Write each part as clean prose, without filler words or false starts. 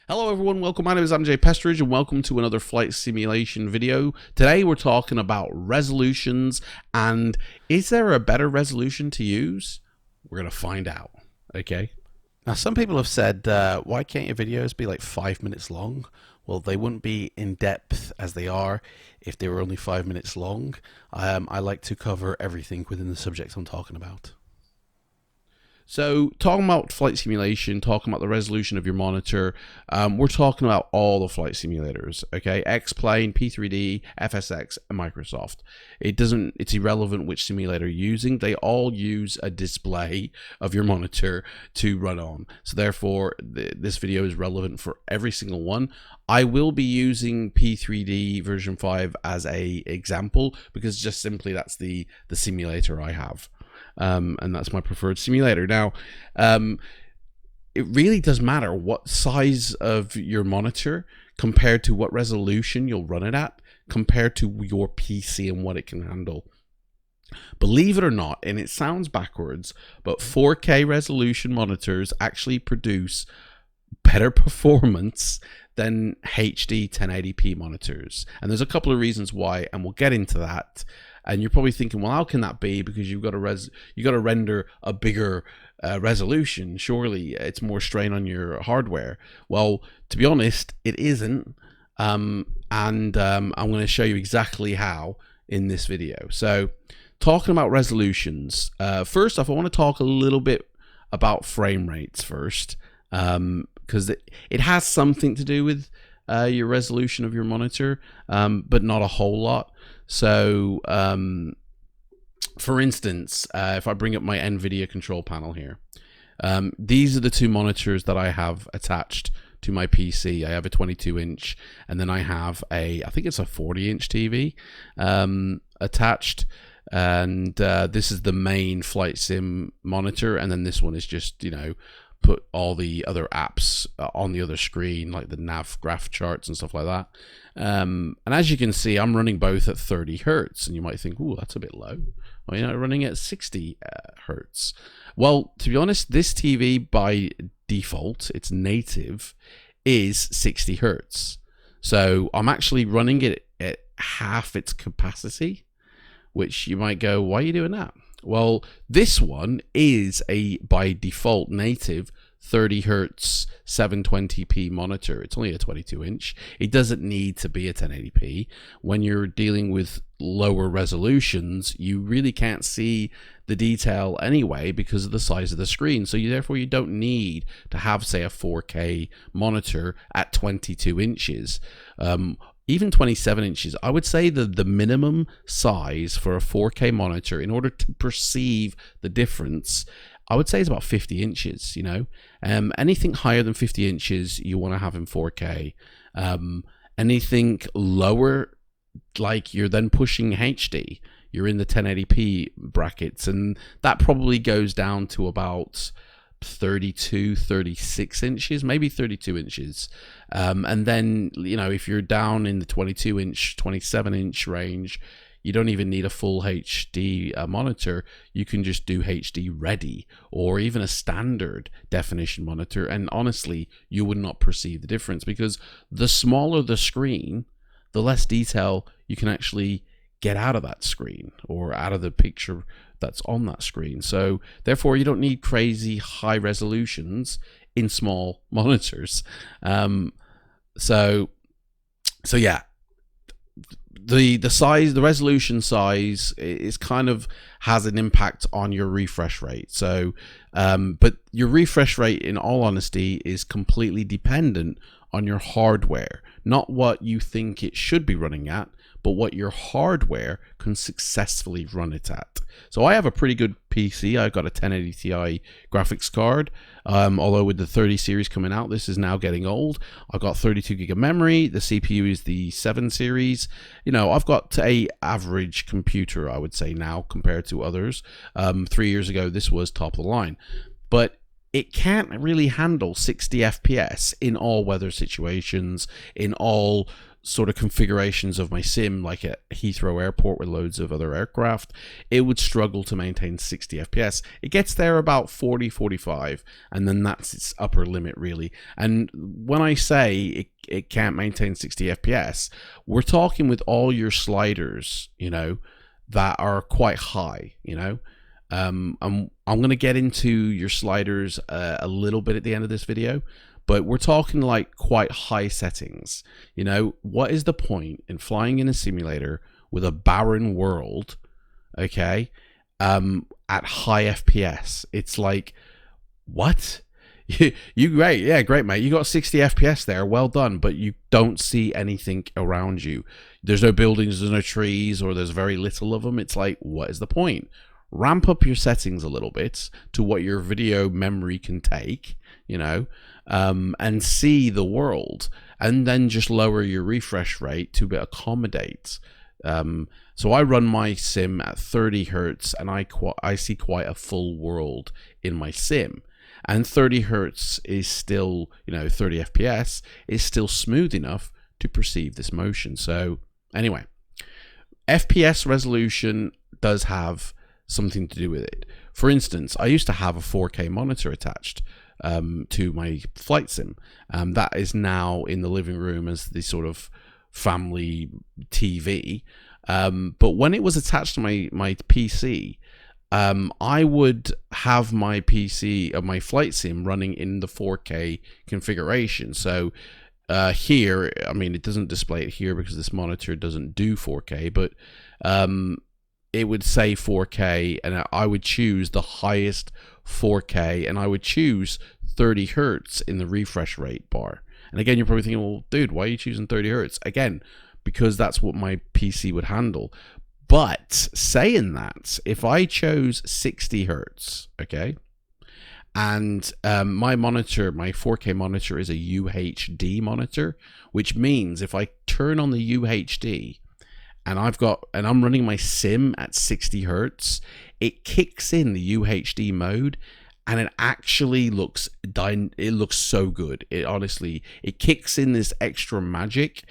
Hello everyone, welcome. My name is Anti Aliasing and welcome to another flight simulation video. Today we're talking about resolutions, and is there a better resolution to use? We're going to find out, okay? Now, some people have said, why can't your videos be like 5 minutes long? Well, they wouldn't be in depth as they are if they were only 5 minutes long. I like to cover everything within the subject I'm talking about. So, talking about flight simulation, talking about the resolution of your monitor, we're talking about all the flight simulators, okay? Xplane, P3D, FSX, and Microsoft. It's irrelevant which simulator you're using. They all use a display of your monitor to run on. So, therefore, this video is relevant for every single one. I will be using P3D version 5 as a example because just simply that's the simulator I have. And that's my preferred simulator. Now, it really does matter what size of your monitor compared to what resolution you'll run it at compared to your PC and what it can handle. Believe it or not, and it sounds backwards, but 4K resolution monitors actually produce better performance than HD 1080p monitors. And there's a couple of reasons why, and we'll get into that. And you're probably thinking, well, how can that be? Because you've got to render a bigger resolution. Surely it's more strain on your hardware. Well, to be honest, it isn't. I'm going to show you exactly how in this video. So, talking about resolutions, first off, I want to talk a little bit about frame rates first, because it has something to do with your resolution of your monitor, but not a whole lot. So, for instance, if I bring up my NVIDIA control panel here, these are the two monitors that I have attached to my PC. I have a 22-inch, and then I have I think it's a 40-inch TV attached. And this is the main flight sim monitor, and then this one is just, put all the other apps on the other screen, like the nav graph charts and stuff like that. And as you can see, I'm running both at 30 hertz, and you might think, oh, that's a bit low. Well, running at 60 hertz. Well, to be honest, this TV by default, its native, is 60 hertz. So I'm actually running it at half its capacity, which you might go, why are you doing that? Well, this one is a, by default, native 30 hertz 720p monitor. It's only a 22-inch. It doesn't need to be a 1080p. When you're dealing with lower resolutions, you really can't see the detail anyway because of the size of the screen. So therefore, you don't need to have, say, a 4K monitor at 22 inches. Even 27 inches, I would say the minimum size for a 4K monitor in order to perceive the difference, I would say is about 50 inches, Anything higher than 50 inches, you want to have in 4K. Anything lower, like you're then pushing HD, you're in the 1080p brackets, and that probably goes down to about 32, 36 inches, maybe 32 inches. And then, if you're down in the 22-inch, 27-inch range, you don't even need a full HD monitor. You can just do HD ready or even a standard definition monitor. And honestly, you would not perceive the difference because the smaller the screen, the less detail you can actually get out of that screen or out of the picture that's on that screen. So therefore, you don't need crazy high resolutions in small monitors. So yeah, the size, the resolution size is kind of has an impact on your refresh rate. So, but your refresh rate, in all honesty, is completely dependent on your hardware, not what you think it should be running at, but what your hardware can successfully run it at. So I have a pretty good PC. I've got a 1080 Ti graphics card. Although with the 30 series coming out, this is now getting old. I've got 32 gig of memory. The CPU is the 7 series. I've got a average computer, I would say, now compared to others. 3 years ago, this was top of the line. But it can't really handle 60 FPS in all weather situations, in all sort of configurations of my sim, like at Heathrow Airport with loads of other aircraft, it would struggle to maintain 60 FPS. It gets there about 40, 45, and then that's its upper limit, really. And when I say it can't maintain 60 FPS, we're talking with all your sliders, you know, that are quite high, you know. I'm going to get into your sliders a little bit at the end of this video, but we're talking like quite high settings. You know, what is the point in flying in a simulator with a barren world, okay, at high FPS? It's like, what? You great, yeah, great, mate. You got 60 FPS there, well done, but you don't see anything around you. There's no buildings, there's no trees, or there's very little of them. It's like, what is the point? Ramp up your settings a little bit to what your video memory can take, you know, and see the world, and then just lower your refresh rate to accommodate. So I run my sim at 30 hertz, and I see quite a full world in my sim. And 30 hertz is still, you know, 30 FPS is still smooth enough to perceive this motion. So anyway, FPS resolution does have something to do with it. For instance, I used to have a 4K monitor attached to my flight sim. That is now in the living room as the sort of family TV. But when it was attached to my PC, I would have my PC, my flight sim, running in the 4K configuration. So here, I mean, it doesn't display it here because this monitor doesn't do 4K, but it would say 4K, and I would choose the highest 4K, and I would choose 30 hertz in the refresh rate bar. And again, you're probably thinking, well, dude, why are you choosing 30 hertz? Again, because that's what my PC would handle. But saying that, if I chose 60 hertz, okay, and my monitor, my 4K monitor, is a UHD monitor, which means if I turn on the UHD and I'm running my sim at 60 hertz, it kicks in the UHD mode, and it actually looks so good. It honestly, it kicks in this extra magic,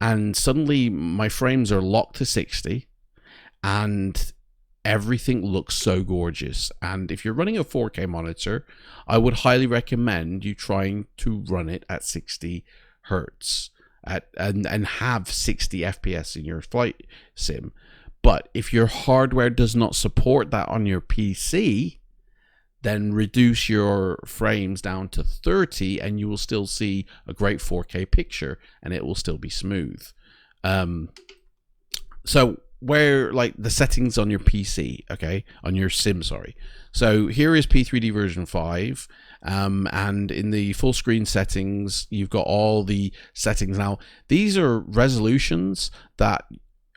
and suddenly my frames are locked to 60. And everything looks so gorgeous. And if you're running a 4K monitor, I would highly recommend you trying to run it at 60 hertz and have 60 FPS in your flight sim. But if your hardware does not support that on your PC, then reduce your frames down to 30 and you will still see a great 4K picture, and it will still be smooth. So where, like, the settings on your PC, okay, on your sim, sorry. So here is P3D version 5, and in the full screen settings, you've got all the settings. Now, these are resolutions that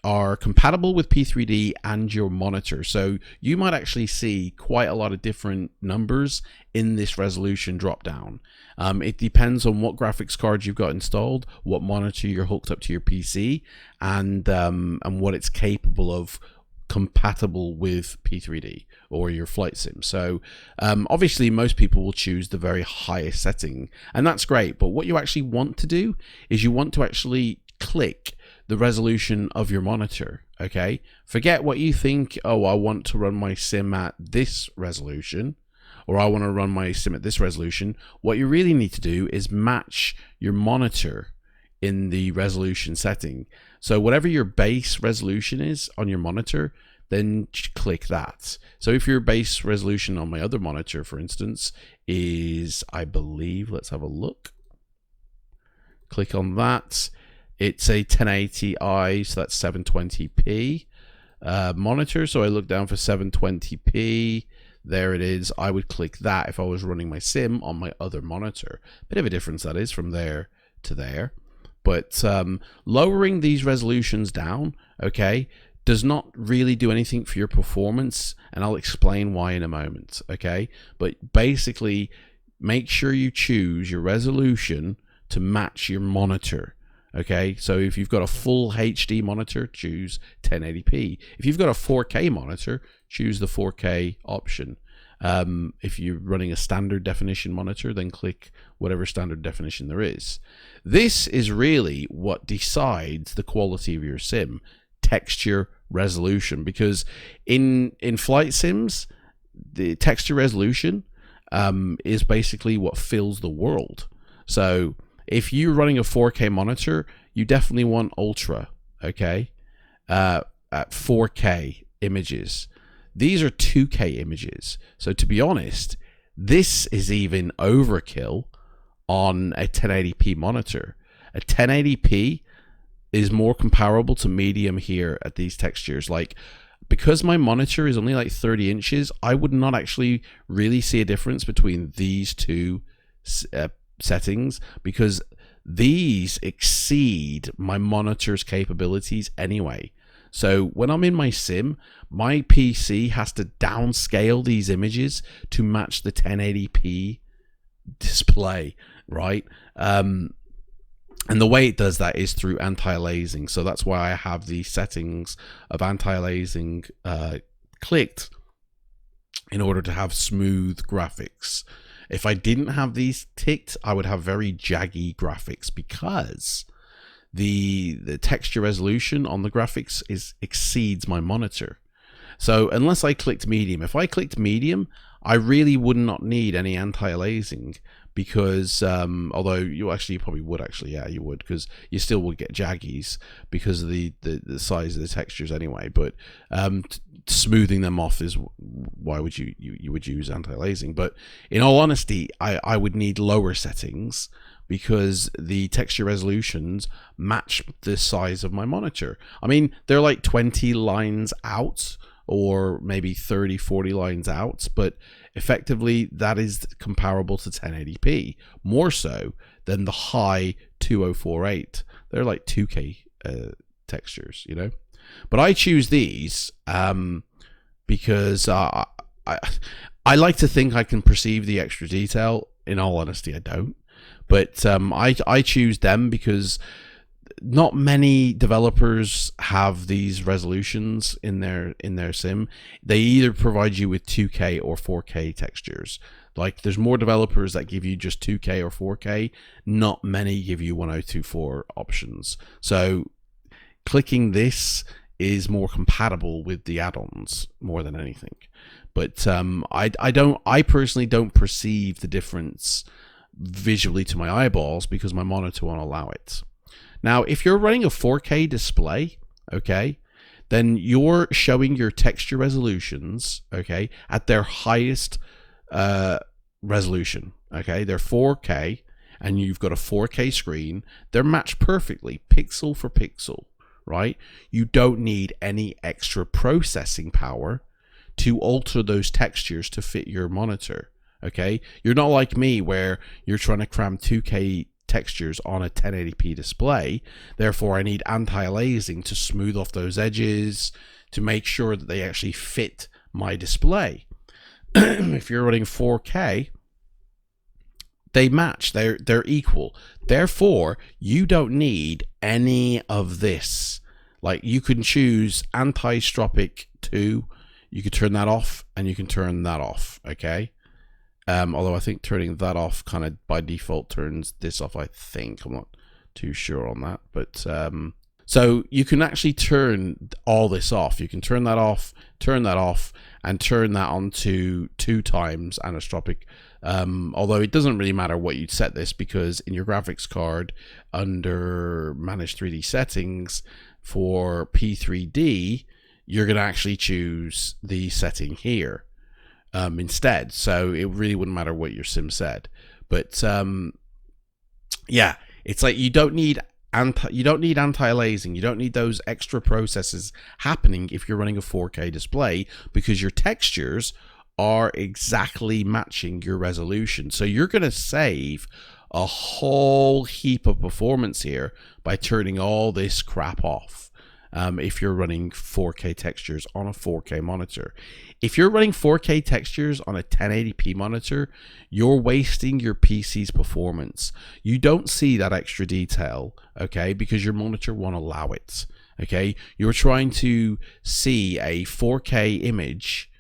are compatible with P3D and your monitor. So you might actually see quite a lot of different numbers in this resolution drop down. It depends on what graphics card you've got installed, what monitor you're hooked up to your PC, and what it's capable of, compatible with P3D or your flight sim. So obviously most people will choose the very highest setting, and that's great. But what you actually want to do is you want to actually click the resolution of your monitor, okay? Forget what you think, oh, I want to run my sim at this resolution, or I want to run my sim at this resolution. What you really need to do is match your monitor in the resolution setting. So whatever your base resolution is on your monitor, then click that. So if your base resolution on my other monitor, for instance, is, I believe, let's have a look. Click on that. It's a 1080i, so that's 720p monitor. So I look down for 720p. There it is. I would click that if I was running my sim on my other monitor. Bit of a difference that is from there to there. But lowering these resolutions down, okay, does not really do anything for your performance, and I'll explain why in a moment, okay? But basically, make sure you choose your resolution to match your monitor. Okay, so if you've got a full HD monitor, choose 1080p. If you've got a 4K monitor, choose the 4K option. If you're running a standard definition monitor, then click whatever standard definition there is. This is really what decides the quality of your sim: texture resolution. Because in flight sims, the texture resolution is basically what fills the world. So if you're running a 4K monitor, you definitely want ultra, okay, at 4K images. These are 2K images. So to be honest, this is even overkill on a 1080p monitor. A 1080p is more comparable to medium here at these textures. Like, because my monitor is only like 30 inches, I would not actually really see a difference between these two settings, because these exceed my monitor's capabilities anyway. So when I'm in my sim, my PC has to downscale these images to match the 1080p display, right? And the way it does that is through anti-aliasing. So that's why I have the settings of anti-aliasing clicked in order to have smooth graphics. If I didn't have these ticked, I would have very jaggy graphics, because the texture resolution on the graphics exceeds my monitor. So unless I clicked medium, if I clicked medium, I really would not need any anti-aliasing, because although you probably would yeah, you would, because you still would get jaggies because of the size of the textures anyway. But smoothing them off is why would you would use anti-aliasing. But in all honesty, I would need lower settings, because the texture resolutions match the size of my monitor. I mean, they're like 20 lines out, or maybe 30-40 lines out, but effectively that is comparable to 1080p, more so than the high 2048. They're like 2K textures, you know. But I choose these because I like to think I can perceive the extra detail. In all honesty, I don't. But I choose them because not many developers have these resolutions in their sim. They either provide you with 2K or 4K textures. Like, there's more developers that give you just 2K or 4K. Not many give you 1024 options. So clicking this is more compatible with the add-ons more than anything. But I personally don't perceive the difference visually to my eyeballs, because my monitor won't allow it. Now, if you're running a 4K display, okay, then you're showing your texture resolutions, okay, at their highest resolution, okay? They're 4K, and you've got a 4K screen. They're matched perfectly, pixel for pixel, right? You don't need any extra processing power to alter those textures to fit your monitor, okay? You're not like me, where you're trying to cram 2K textures on a 1080p display. Therefore, I need anti-aliasing to smooth off those edges to make sure that they actually fit my display. If you're running 4K, they match. They're equal. Therefore, you don't need any of this. Like, you can choose anti-stropic 2. You can turn that off, and you can turn that off, okay? Although I think turning that off kind of by default turns this off, I think. I'm not too sure on that. But so you can actually turn all this off. You can turn that off, and turn that on to 2 times anisotropic. Although it doesn't really matter what you set this, because in your graphics card, under Manage 3D Settings for P3D, you're going to actually choose the setting here instead. So it really wouldn't matter what your sim said. But yeah, it's like you don't need anti-aliasing. You don't need those extra processes happening if you're running a 4K display, because your textures are exactly matching your resolution. So you're going to save a whole heap of performance here by turning all this crap off. If you're running 4K textures on a 4K monitor. If you're running 4K textures on a 1080p monitor, you're wasting your PC's performance. You don't see that extra detail, okay, because your monitor won't allow it, okay? You're trying to see a 4K image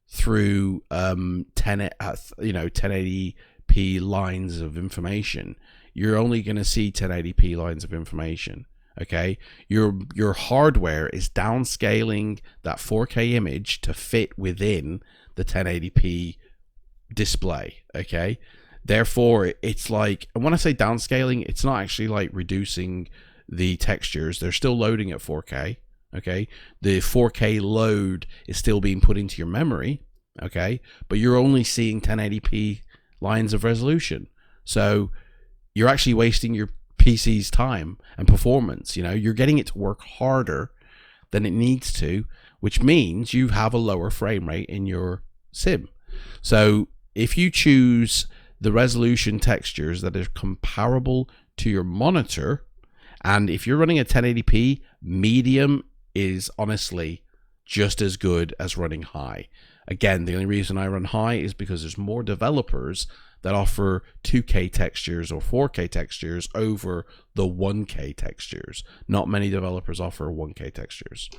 through 1080p lines of information, you're only going to see 1080p lines of information. Okay, your hardware is downscaling that 4K image to fit within the 1080p display. Okay, therefore it's like, and when I say downscaling, it's not actually like reducing the textures. They're still loading at 4K. Okay, the 4K load is still being put into your memory. Okay, but you're only seeing 1080p lines of resolution, so you're actually wasting your PC's time and performance. You know, you're getting it to work harder than it needs to, which means you have a lower frame rate in your sim. So if you choose the resolution textures that are comparable to your monitor, and if you're running a 1080p, medium is honestly just as good as running high. Again, the only reason I run high is because there's more developers that offer 2K textures or 4K textures over the 1K textures. Not many developers offer 1K textures.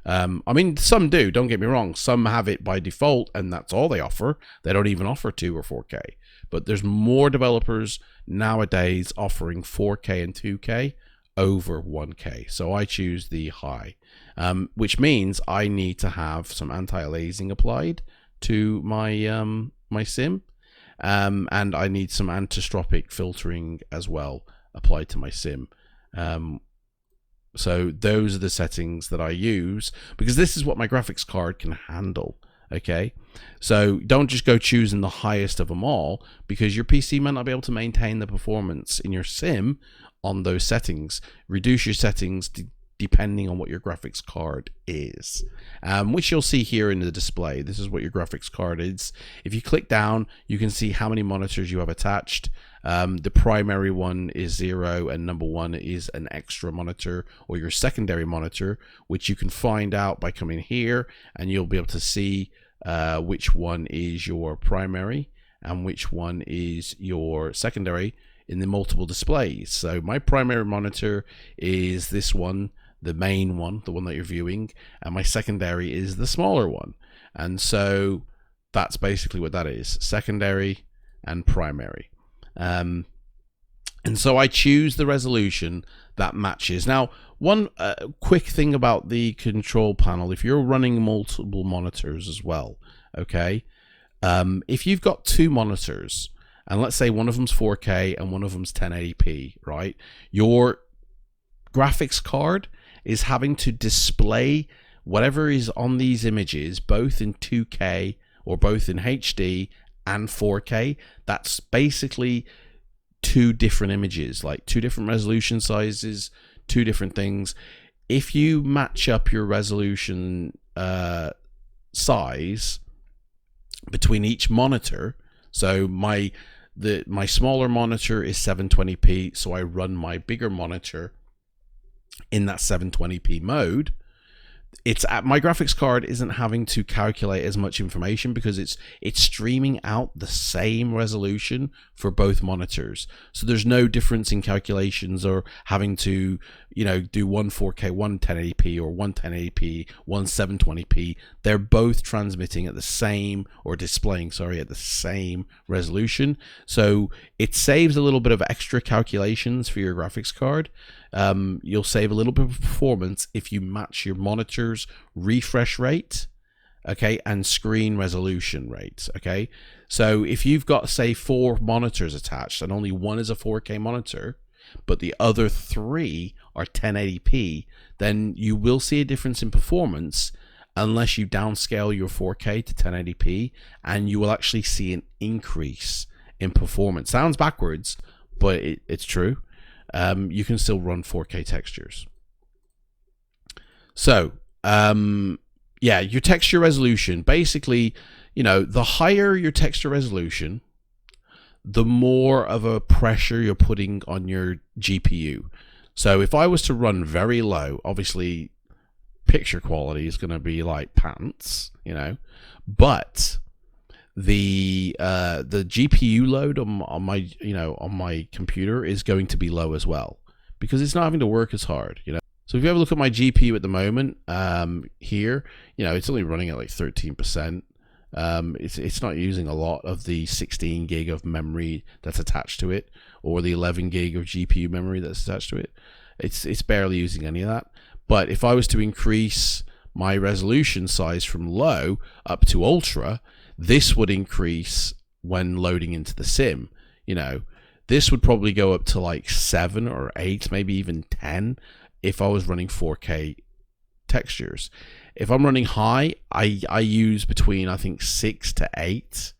I mean, some do, don't get me wrong. Some have it by default, and that's all they offer. They don't even offer 2 or 4K. But there's more developers nowadays offering 4K and 2K over 1K. So I choose the high, which means I need to have some anti-aliasing applied to my my sim. And I need some anisotropic filtering as well applied to my sim. So those are the settings that I use, because this is what my graphics card can handle. Okay, so don't just go choosing the highest of them all, because your PC might not be able to maintain the performance in your sim on those settings. Reduce your settings depending on what your graphics card is, which you'll see here in the display. This is what your graphics card is. If you click down, you can see how many monitors you have attached. The primary one is 0, and number 1 is an extra monitor, or your secondary monitor, which you can find out by coming here, and you'll be able to see which one is your primary and which one is your secondary in the multiple displays. So my primary monitor is this one, the main one, the one that you're viewing, and my secondary is the smaller one. And so that's basically what that is, secondary and primary. And so I choose the resolution that matches. Now, one quick thing about the control panel, if you're running multiple monitors as well, okay, if you've got 2 monitors, and let's say one of them's 4K and one of them's 1080p, right, your graphics card is having to display whatever is on these images both in 2K or both in HD and 4K. That's basically 2 different images, like 2 different resolution sizes, 2 different things. If you match up your resolution size between each monitor, so my smaller monitor is 720p, so I run my bigger monitor in that 720p mode. It's my graphics card isn't having to calculate as much information because it's streaming out the same resolution for both monitors. So there's no difference in calculations or having to, do one 4K, one 1080p, or one 1080p, one 720p. They're both transmitting at the same, or displaying, sorry, at the same resolution. So it saves a little bit of extra calculations for your graphics card. You'll save a little bit of performance if you match your monitor's refresh rate, okay, and screen resolution rate, okay. So if you've got, say, 4 monitors attached and only one is a 4K monitor, but the other 3 are 1080p, then you will see a difference in performance unless you downscale your 4K to 1080p, and you will actually see an increase in performance. Sounds backwards, but it's true. You can still run 4K textures. So, yeah, your texture resolution, basically, the higher your texture resolution, the more of a pressure you're putting on your GPU. So if I was to run very low, obviously picture quality is going to be like pants, but the GPU load on my computer is going to be low as well, because it's not having to work as hard, So if you have a look at my GPU at the moment, here, it's only running at like 13%. It's not using a lot of the 16 gig of memory that's attached to it, or the 11 gig of GPU memory that's attached to it. It's barely using any of that. But if I was to increase my resolution size from low up to ultra, this would increase when loading into the sim. You know, this would probably go up to like 7 or 8, maybe even 10 if I was running 4K textures. If I'm running high, I use between, I think, 6 to 8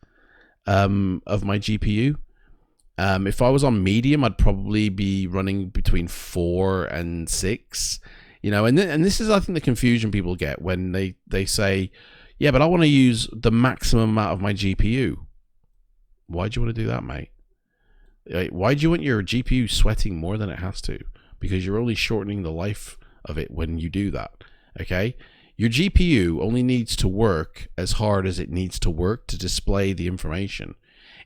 of my GPU. If I was on medium, I'd probably be running between 4 and 6. You know, and this is, I think, the confusion people get when they say, yeah, but I want to use the maximum amount of my GPU. Why do you want to do that, mate? Why do you want your GPU sweating more than it has to? Because you're only shortening the life of it when you do that, okay? Your GPU only needs to work as hard as it needs to work to display the information.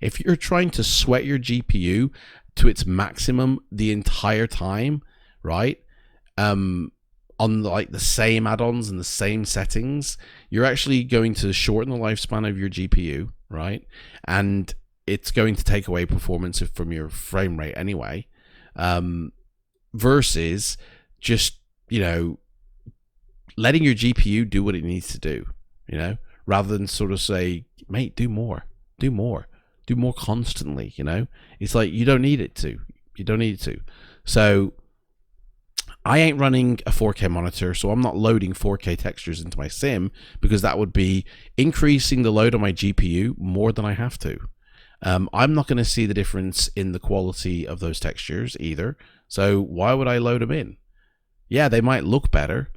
If you're trying to sweat your GPU to its maximum the entire time, right, on like the same add-ons and the same settings, you're actually going to shorten the lifespan of your GPU, right? And it's going to take away performance from your frame rate anyway, versus just, you know, letting your GPU do what it needs to do, you know, rather than sort of say, mate, do more constantly, you know. It's like, you don't need it to. So I ain't running a 4K monitor, so I'm not loading 4K textures into my sim, because that would be increasing the load on my GPU more than I have to. I'm not going to see the difference in the quality of those textures either, so why would I load them in? Yeah, they might look better,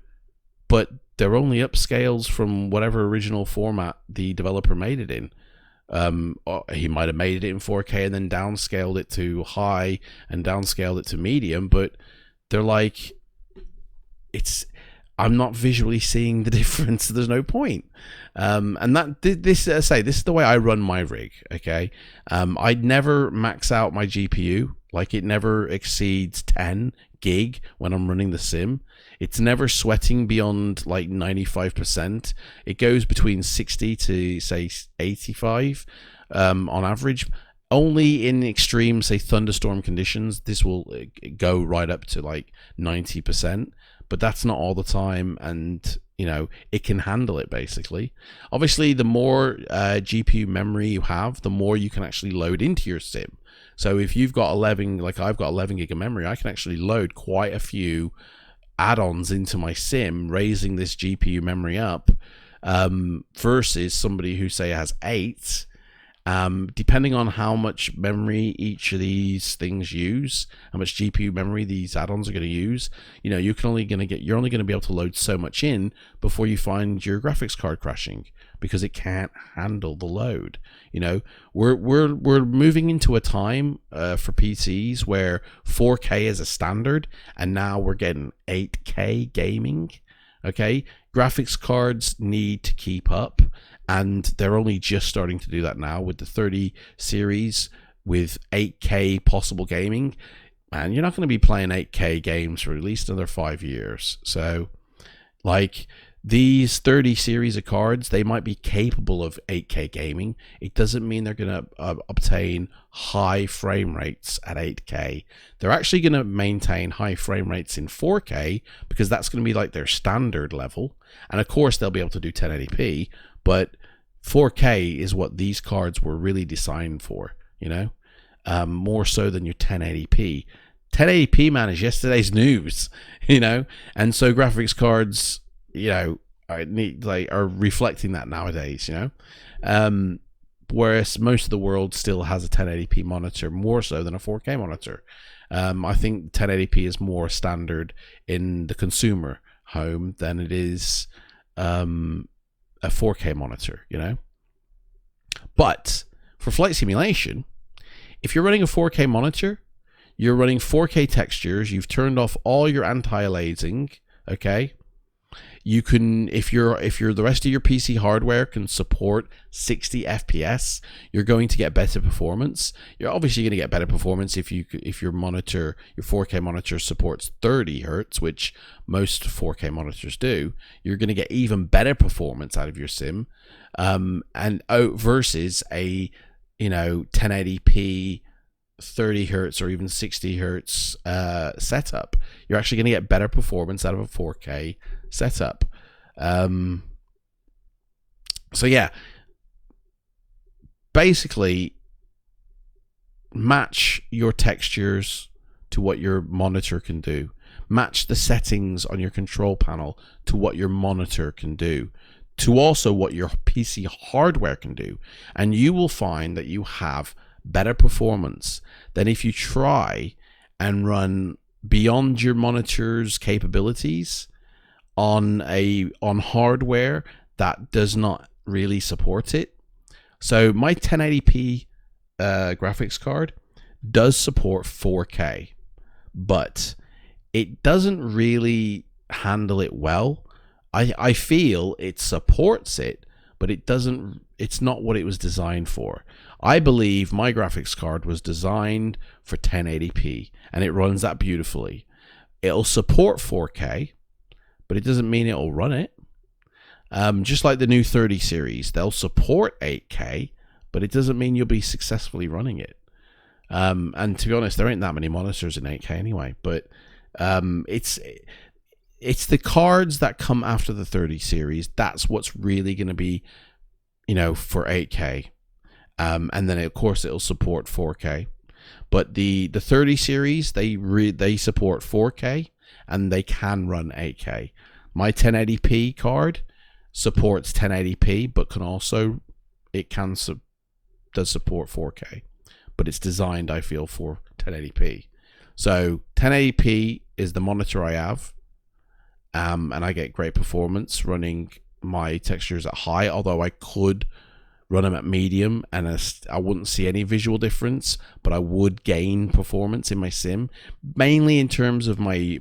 but they're only upscales from whatever original format the developer made it in. He might have made it in 4K and then downscaled it to high and downscaled it to medium, but they're like, I'm not visually seeing the difference. There's no point. And this is the way I run my rig. Okay. I'd never max out my GPU. Like, it never exceeds 10 gig when I'm running the sim. It's never sweating beyond like 95%. It goes between 60 to say 85 on average. Only in extreme, say, thunderstorm conditions, this will go right up to like 90%, but that's not all the time, and you know, it can handle it basically. Obviously, the more GPU memory you have, the more you can actually load into your sim. So if you've got 11, like I've got 11 gig of memory, I can actually load quite a few add-ons into my sim, raising this GPU memory up, versus somebody who, say, has 8. Depending on how much memory each of these things use, how much GPU memory these add-ons are going to use, you know, you're only going to be able to load so much in before you find your graphics card crashing, because it can't handle the load. You know, we're moving into a time for PCs where 4K is a standard, and now we're getting 8K gaming. Okay, graphics cards need to keep up, and they're only just starting to do that now with the 30 series with 8K possible gaming. Man, you're not going to be playing 8K games for at least another 5 years. So, like, these 30 series of cards, they might be capable of 8K gaming. It doesn't mean they're going to obtain high frame rates at 8K. They're actually going to maintain high frame rates in 4K, because that's going to be like their standard level. And of course, they'll be able to do 1080p, but 4K is what these cards were really designed for, you know, more so than your 1080p. 1080p, man, is yesterday's news, you know, and so graphics cards, you know, are reflecting that nowadays, you know, whereas most of the world still has a 1080p monitor more so than a 4K monitor. I think 1080p is more standard in the consumer home than it is a 4K monitor, you know. But for flight simulation, if you're running a 4K monitor, you're running 4K textures, you've turned off all your anti-aliasing, okay, you can, if the rest of your PC hardware can support 60 FPS, you're going to get better performance. You're obviously going to get better performance if your monitor, your 4K monitor supports 30 hertz, which most 4K monitors do. You're going to get even better performance out of your sim, versus a 1080p 30 hertz or even 60 hertz setup. You're actually going to get better performance out of a 4K setup. So yeah, basically match your textures to what your monitor can do. Match the settings on your control panel to what your monitor can do, to also what your PC hardware can do, and you will find that you have better performance than if you try and run beyond your monitor's capabilities on hardware that does not really support it. So my 1080p graphics card does support 4K, but it doesn't really handle it well. I feel it supports it, but it's not what it was designed for. I believe my graphics card was designed for 1080p, and it runs that beautifully. It'll support 4K, but it doesn't mean it'll run it. Just like the new 30 series, they'll support 8K, but it doesn't mean you'll be successfully running it. And to be honest, there ain't that many monitors in 8K anyway, but it's the cards that come after the 30 series. That's what's really going to be, for 8K. And then of course it'll support 4K. But the 30 series, they support 4K and they can run 8K. My 1080p card supports 1080p, but does support 4K. But it's designed, I feel, for 1080p. So 1080p is the monitor I have. And I get great performance running my textures at high, although I could run them at medium and I wouldn't see any visual difference, but I would gain performance in my sim, mainly in terms of my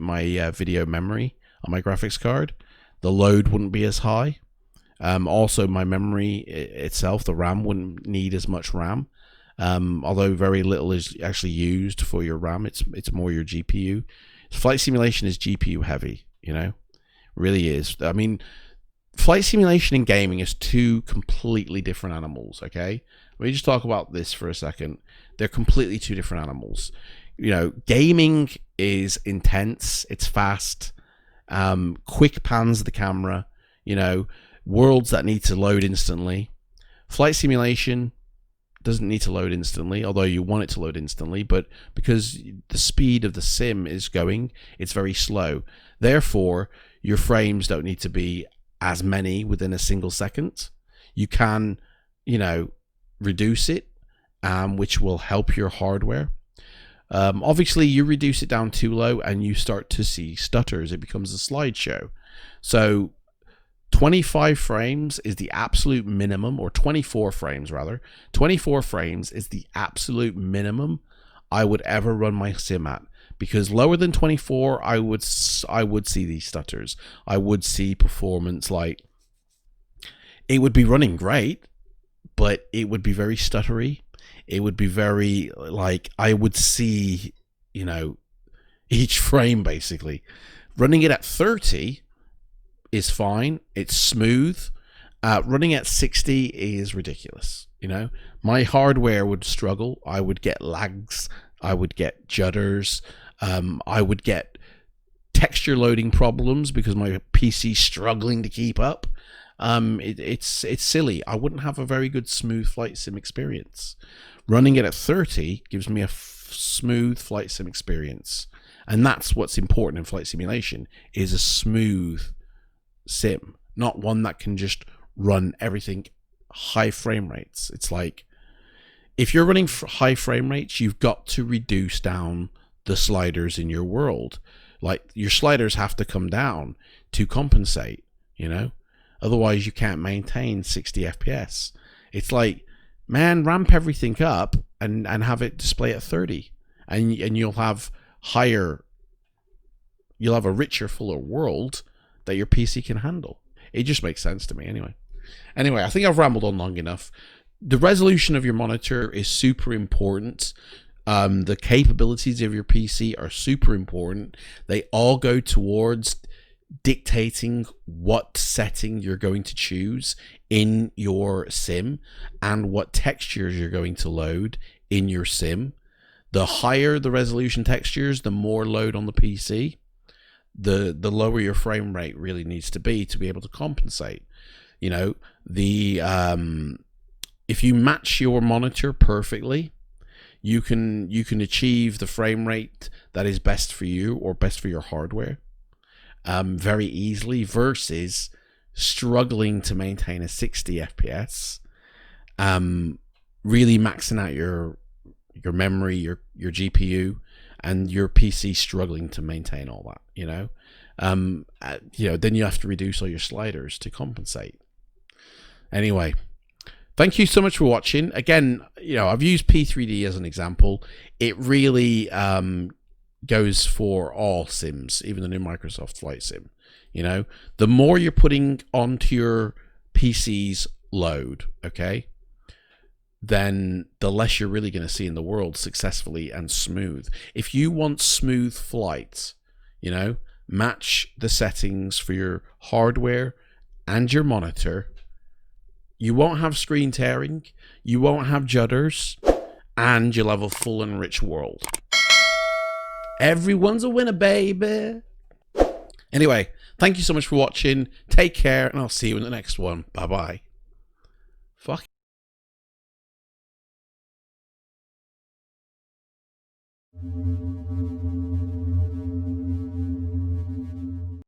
video memory on my graphics card. The load wouldn't be as high. Also, my memory itself, the RAM, wouldn't need as much RAM. Although very little is actually used for your RAM, it's more your GPU. Flight simulation is GPU heavy, really is. I mean, flight simulation and gaming is two completely different animals, okay? Let me just talk about this for a second. They're completely two different animals. Gaming is intense, it's fast, quick pans of the camera, worlds that need to load instantly. Flight simulation doesn't need to load instantly, although you want it to load instantly, but because the speed of the sim is going, it's very slow. Therefore, your frames don't need to be as many within a single second. You can, reduce it, which will help your hardware. Obviously, you reduce it down too low and you start to see stutters. It becomes a slideshow. So 25 frames is the absolute minimum, or 24 frames rather. 24 frames is the absolute minimum I would ever run my sim at, because lower than 24, I would see these stutters. I would see performance, like it would be running great, but it would be very stuttery. It would be very, I would see, each frame basically. Running it at 30 is fine. It's smooth. Running at 60 is ridiculous. My hardware would struggle. I would get lags. I would get judders. I would get texture loading problems because my PC's struggling to keep up. It's silly. I wouldn't have a very good smooth flight sim experience. Running it at 30 gives me a smooth flight sim experience, and that's what's important in flight simulation, is a smooth sim, not one that can just run everything high frame rates. It's like, if you're running high frame rates, you've got to reduce down the sliders in your world. Like, your sliders have to come down to compensate, otherwise you can't maintain 60 FPS. It's like, man, ramp everything up and have it display at 30, and you'll have a richer, fuller world that your PC can handle. It just makes sense to me anyway. Anyway, I think I've rambled on long enough. The resolution of your monitor is super important. The capabilities of your PC are super important. They all go towards dictating what setting you're going to choose in your sim and what textures you're going to load in your sim. The higher the resolution textures, the more load on the PC, the lower your frame rate really needs to be able to compensate. You know, if you match your monitor perfectly, you can achieve the frame rate that is best for you or best for your hardware very easily, versus struggling to maintain a 60 FPS, really maxing out your memory, your GPU, and your PC struggling to maintain all that. Then you have to reduce all your sliders to compensate. Anyway, thank you so much for watching. Again, I've used P3D as an example. It really goes for all sims, even the new Microsoft Flight Sim. The more you're putting onto your PC's load, okay, then the less you're really going to see in the world successfully and smooth. If you want smooth flights, match the settings for your hardware and your monitor. You won't have screen tearing, you won't have judders, and you'll have a full and rich world. Everyone's a winner, baby. Anyway, thank you so much for watching. Take care, and I'll see you in the next one. Bye-bye. Fuck.